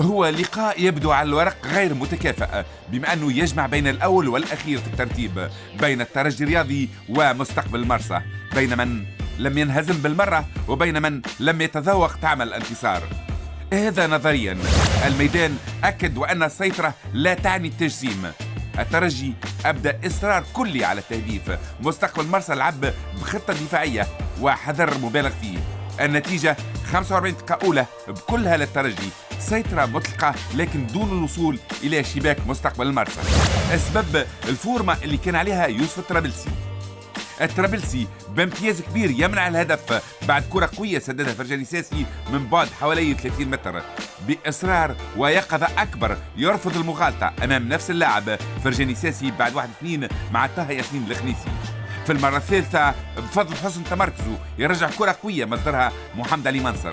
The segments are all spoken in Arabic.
هو لقاء يبدو على الورق غير متكافئ، بما أنه يجمع بين الأول والأخير في الترتيب، بين الترجي الرياضي ومستقبل مرسى، بين من لم ينهزم بالمرة وبين من لم يتذوق طعم الانتصار. هذا نظريا. الميدان أكد وأن السيطرة لا تعني التجسيم. الترجي أبدأ إصرار كلي على التهديف، مستقبل مرسى لعب بخطة دفاعية وحذر مبالغ فيه. النتيجة 45 دقيقة أولى بكلها للترجي، سيطرة مطلقة لكن دون الوصول إلى شباك مستقبل المرسى. السبب الفورمة اللي كان عليها يوسف الطرابلسي بامتياز كبير يمنع الهدف بعد كرة قوية سددها فرجاني ساسي من بعد حوالي 30 متر بإصرار ويقظة أكبر، يرفض المغالطة أمام نفس اللاعب فرجاني ساسي بعد 1-2 مع طه ياسين الخنيسي. في المرة الثالثة بفضل حسن تمركزه يرجع كرة قوية مصدرها محمد علي منصر.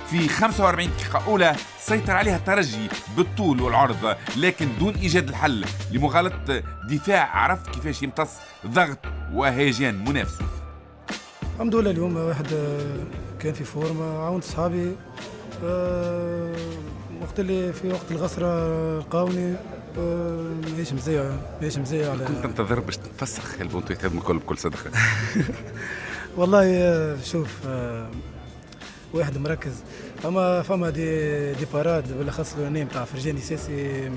في 45 دقيقة أولى سيطر عليها الترجي بالطول والعرض لكن دون إيجاد الحل لمغالطة دفاع عرفت كيفاش يمتص ضغط وهيجان منافسه. الحمد لله اليوم واحد كان في فورمة، عاونت صحابي وقت اللي في وقت الغسرة لقاوني ماهيش مزية على كنت تنتظر باش تفسخ البونتو يخدموا الكل بكل صدق. والله شوف واحد مركز، اما فما دي باراد بالاخص الاولانيه نتاع فرجاني ساسي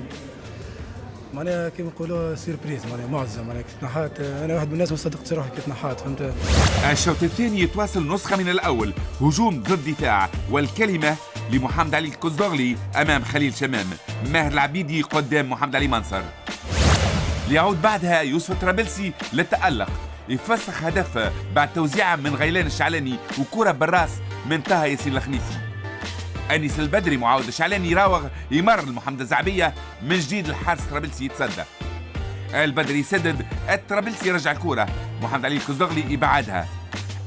معناها كيما نقولوا سيربريز، معناها معجزه، معناها كي تنحات انا واحد من الناس ما صدقتش روحي كي تنحات، فهمت. الشوط الثاني يتواصل نسخه من الاول، هجوم ضد دفاع، والكلمه لمحمد علي الكزدغلي امام خليل شمام، ماهر العبيدي قدام محمد علي منصر. ليعود بعدها يوسف الطرابلسي للتألق، يفسخ هدف بعد توزيعه من غيلان الشعلاني وكرة بالراس من طه ياسين الخنيسي. أنيس البدري معاود الشعلاني يراوغ يمر لمحمد الزعبية، من جديد الحارس الطرابلسي يتصدى. البدري يسدد، الطرابلسي يرجع الكرة، محمد علي الكزدغلي يبعدها.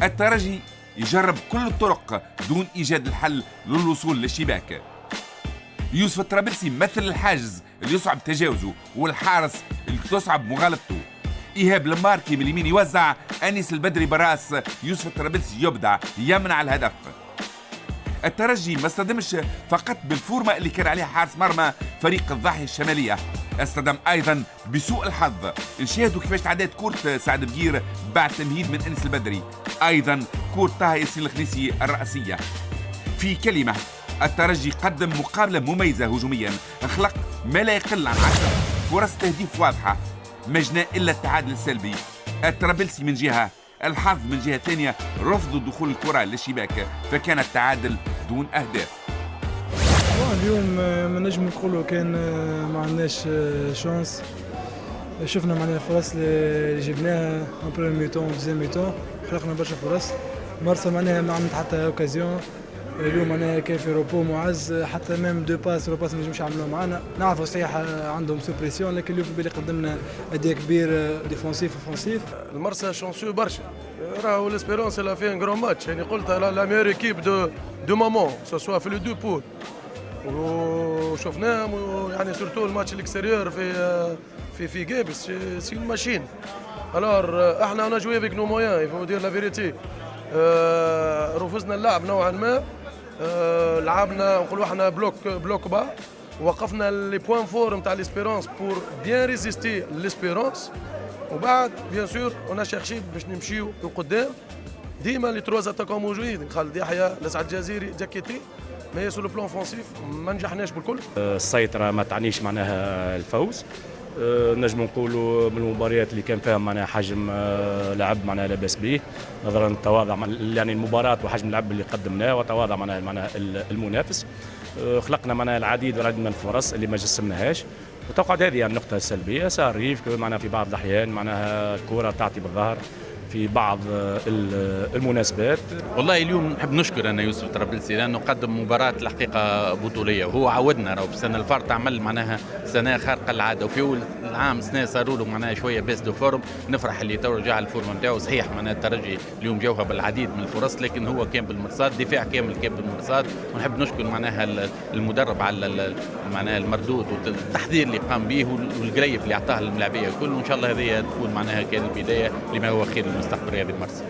الترجي يجرب كل الطرق دون إيجاد الحل للوصول للشباك. يوسف الطرابلسي مثل الحاجز اللي يصعب تجاوزه والحارس اللي تصعب مغالطته. إيهاب الماركي من اليمين يوزع، أنيس البدري براس، يوسف الطرابلسي يبدع يمنع الهدف. الترجي ما استخدمش فقط بالفورمة اللي كان عليها حارس مرمى فريق الضاحية الشمالية، استخدم أيضا بسوء الحظ. نشاهدوا كيفاش تعدات كرة سعد بقير بعد تمهيد من أنيس البدري، أيضا كرة طه ياسين الخنيسي الرأسية. في كلمة، الترجي قدم مقابلة مميزة هجوميا، خلق ما لا يقل عن 10 فرص تهديف واضحة، ما جنا إلا التعادل السلبي. الطرابلسي من جهة، الحظ من جهة ثانية رفضوا دخول الكرة للشباك، فكان التعادل دون أهداف. اليوم ما نجم نقولوا كان ما عندناش شانس، شفنا معنا الفرص اللي جبناها ان بريمير ميتون دوزيام ميتون، خلقنا برشا فرص. مرسى معناها ما عملت حتى اوكازيون. اليوم انا كان في روبو معز، حتى ميم دو باس ما نجمش يعملوا معنا. نعرفوا صحيح عندهم سوبريسيون، لكن اليوم في بالي قدمنا اداء كبير ديفونسيف وفونسيف. المرسى شانسيو برشا، راهو ليسبيرونس لا في ان غران ماتش، يعني قلت لا ميور ايكيب دو مومون سوا في لو دو بول، وشفناهم يعني سورتو الماتش الاكستيريور في جيبس سي اون ماشين. الور احنا اون جوي افيك نو مويان يفو دير لا فيريتي، رفزنا اللعب نوعا ما، لعبنا نقولوا احنا بلوك با، وقفنا لي بوان فور نتاع ليسبيرونس بور بيان ريزيستي ليسبيرونس، وبعد بيان سور انا شيرشي باش نمشيو لقدام. ديما لي تروز اتاكون موجودين، خالد يحيى، لسعد الجزيري، جاكيتي، مي سو لو بلون فونسيف ما نجحناش بالكل. السيطرة ما تعنيش معناها الفوز. نجم نقولوا من المباريات اللي كان فيها معناها حجم لعب معناها لاباس به، نظرا للتواضع يعني المباراة وحجم اللعب اللي قدمناه وتواضع معناها المنافس. خلقنا معناها العديد من الفرص اللي ما جسمناهاش، وتقعد هذه النقطة السلبية. صار ريف معناها في بعض الأحيان معناها الكرة تعطي بالظهر في بعض المناسبات. والله اليوم نحب نشكر انا يوسف الطرابلسي لانه قدم مباراه الحقيقه بطوليه، وهو عودنا راهو في السنه الفارطه عمل معناها سنه خارقه العاده، وفي اول العام سنه صاروا له معناها شويه بيس دو فورم. نفرح اللي تو رجع الفورم نتاعو. صحيح معناها الترجي اليوم جوها بالعديد من الفرص، لكن هو كان بالمرصاد، دفاع كامل كان بالمرصاد. ونحب نشكر معناها المدرب على معناها المردود والتحضير اللي قام به والقريب اللي اعطاه للملاعبيه الكل، وان شاء الله هذه تكون معناها كان البدايه لما هو خير المستقبل الرياضي المرسي.